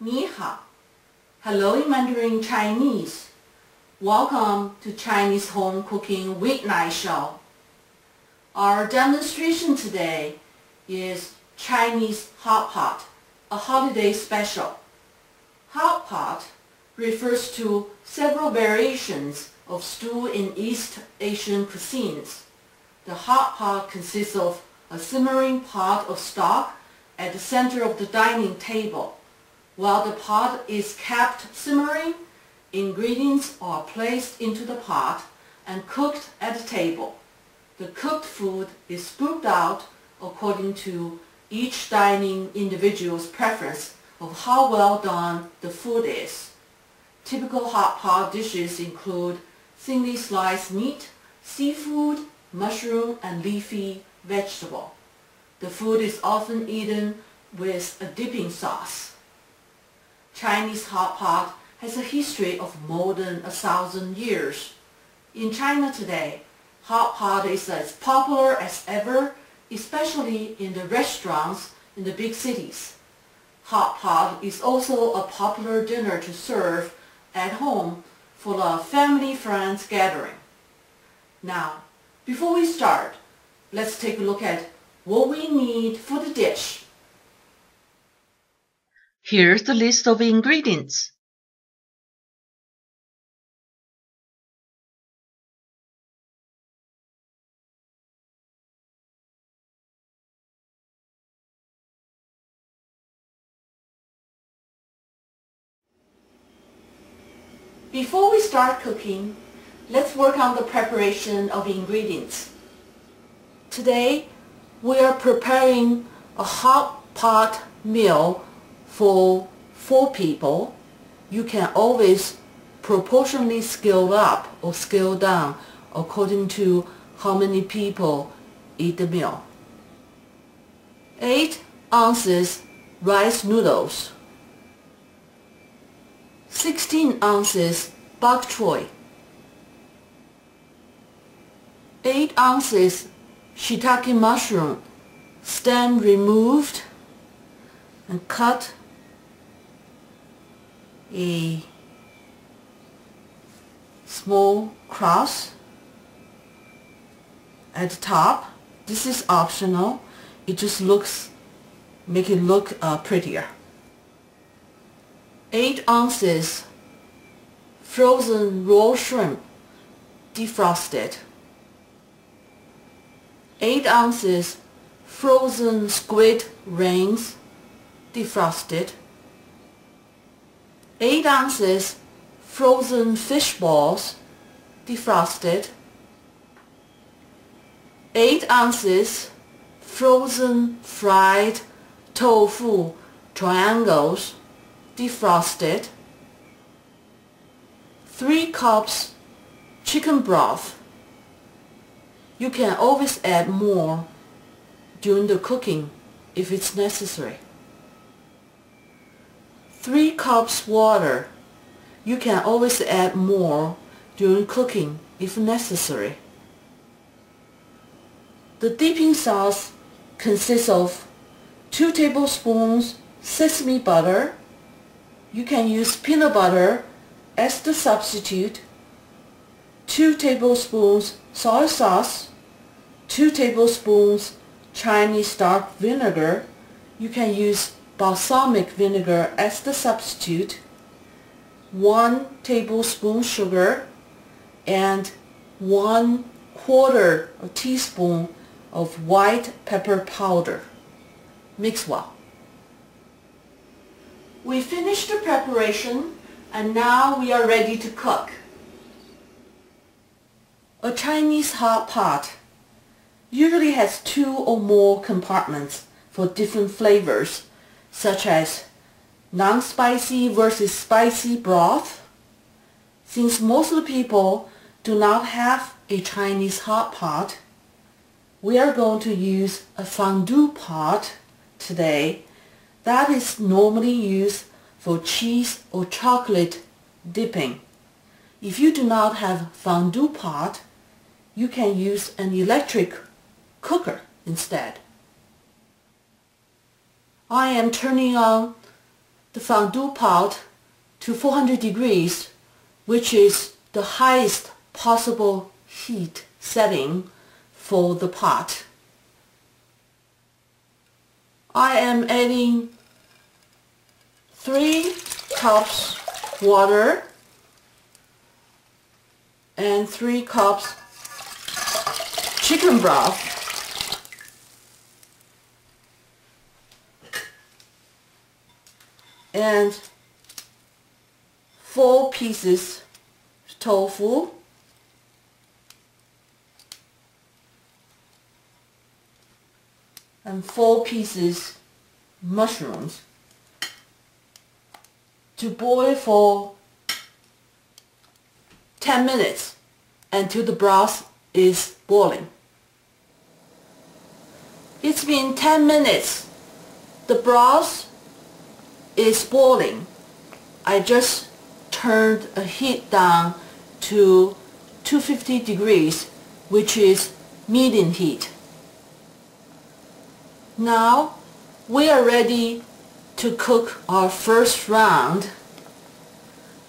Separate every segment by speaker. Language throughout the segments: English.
Speaker 1: Ni hao. Hello in Mandarin Chinese. Welcome to Chinese Home Cooking Weeknight Show. Our demonstration today is Chinese hot pot, a holiday special. Hot pot refers to several variations of stew in East Asian cuisines. The hot pot consists of a simmering pot of stock at the center of the dining table. While the pot is kept simmering, ingredients are placed into the pot and cooked at the table. The cooked food is scooped out according to each dining individual's preference of how well done the food is. Typical hot pot dishes include thinly sliced meat, seafood, mushroom, and leafy vegetable. The food is often eaten with a dipping sauce. Chinese hot pot has a history of more than 1,000 years. In China today, hot pot is as popular as ever, especially in the restaurants in the big cities. Hot pot is also a popular dinner to serve at home for a family-friends gathering. Now, before we start, let's take a look at what we need for the dish. Here's the list of ingredients. Before we start cooking, let's work on the preparation of ingredients. Today, we are preparing a hot pot meal for 4 people. You can always proportionally scale up or scale down according to how many people eat the meal. 8 ounces rice noodles, 16 ounces bok choy, 8 ounces shiitake mushroom, stem removed and cut a small cross at the top. This is optional. It just make it look prettier. 8 ounces frozen raw shrimp, defrosted. 8 ounces frozen squid rings, defrosted. 8 ounces frozen fish balls, defrosted. 8 ounces frozen fried tofu triangles, defrosted. 3 cups chicken broth. You can always add more during the cooking if it's necessary. 3 cups water. You can always add more during cooking if necessary. The dipping sauce consists of 2 tablespoons sesame butter. You can use peanut butter as the substitute. 2 tablespoons soy sauce, 2 tablespoons Chinese dark vinegar. You can use balsamic vinegar as the substitute. 1 tablespoon sugar and 1/4 teaspoon of white pepper powder. Mix well. We finished the preparation and now we are ready to cook. A Chinese hot pot usually has 2 or more compartments for different flavors, such as non-spicy versus spicy broth. Since most of the people do not have a Chinese hot pot, we are going to use a fondue pot today that is normally used for cheese or chocolate dipping. If you do not have fondue pot, you can use an electric cooker instead. I am turning on the fondue pot to 400 degrees, which is the highest possible heat setting for the pot. I am adding 3 cups water and 3 cups chicken broth. And 4 pieces tofu, and 4 pieces mushrooms to boil for 10 minutes until the broth is boiling. It's been 10 minutes. The broth is boiling. I just turned the heat down to 250 degrees, which is medium heat. Now we are ready to cook our first round.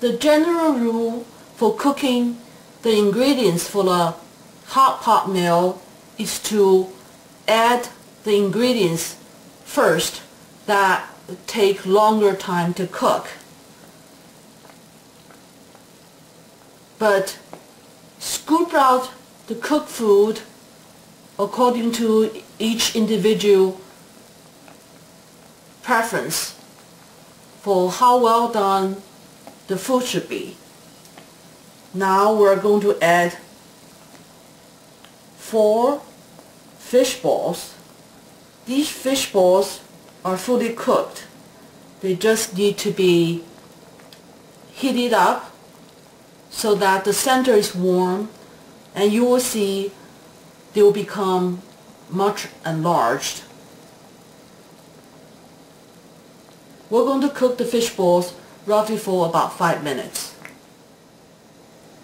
Speaker 1: The general rule for cooking the ingredients for the hot pot meal is to add the ingredients first that take longer time to cook. But scoop out the cooked food according to each individual preference for how well done the food should be. Now we're going to add 4 fish balls. These fish balls are fully cooked. They just need to be heated up so that the center is warm, and you will see they will become much enlarged. We're going to cook the fish balls roughly for about 5 minutes.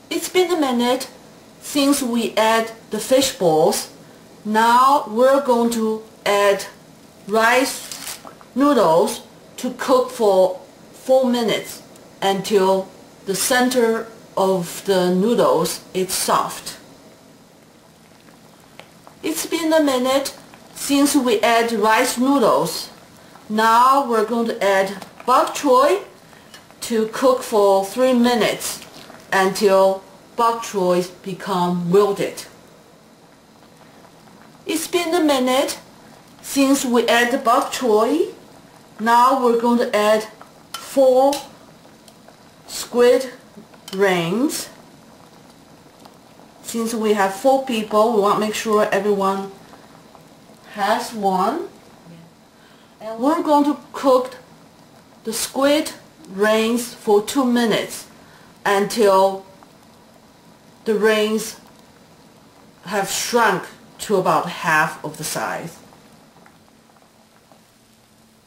Speaker 1: It's been a minute since we add the fish balls. Now we're going to add rice noodles to cook for 4 minutes until the center of the noodles is soft. It's been a minute since we add rice noodles. Now we're going to add bok choy to cook for 3 minutes until bok choy become wilted. It's been a minute since we add the bok choy. Now we're going to add 4 squid rings. Since we have 4 people, we want to make sure everyone has one. And we're going to cook the squid rings for 2 minutes until the rings have shrunk to about half of the size.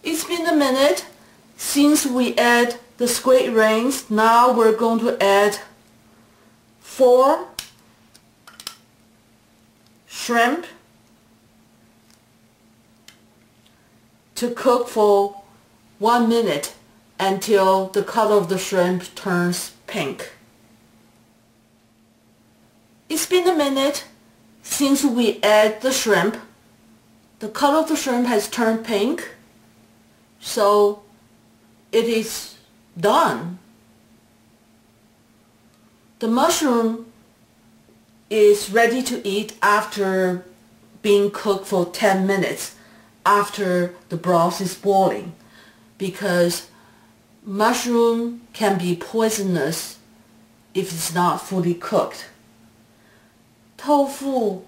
Speaker 1: It's been a minute since we add the squid rings. Now we're going to add 4 shrimp to cook for 1 minute until the color of the shrimp turns pink. It's been a minute since we add the shrimp. The color of the shrimp has turned pink, so it is done. The mushroom is ready to eat after being cooked for 10 minutes after the broth is boiling, because mushroom can be poisonous if it's not fully cooked. Tofu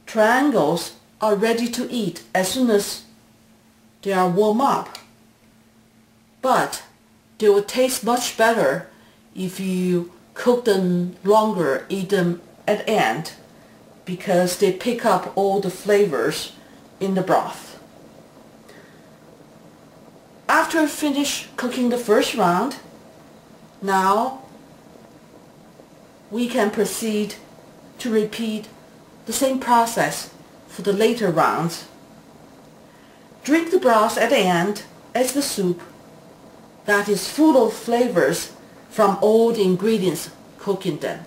Speaker 1: triangles are ready to eat as soon as they are warm up, but they will taste much better if you cook them longer, eat them at the end, because they pick up all the flavors in the broth. After finish cooking the first round, now we can proceed to repeat the same process for the later rounds. Drink the broth at the end as the soup, that is full of flavors from all the ingredients cooked in them.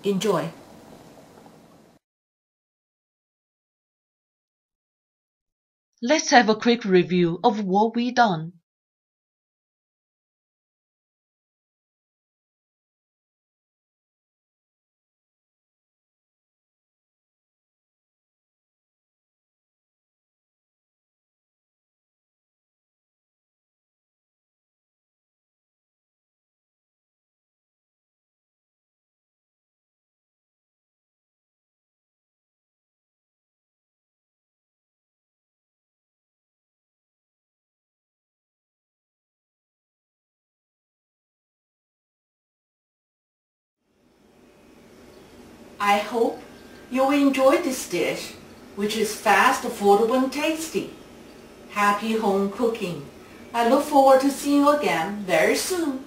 Speaker 1: Enjoy! Let's have a quick review of what we done. I hope you will enjoy this dish, which is fast, affordable, and tasty. Happy home cooking! I look forward to seeing you again very soon.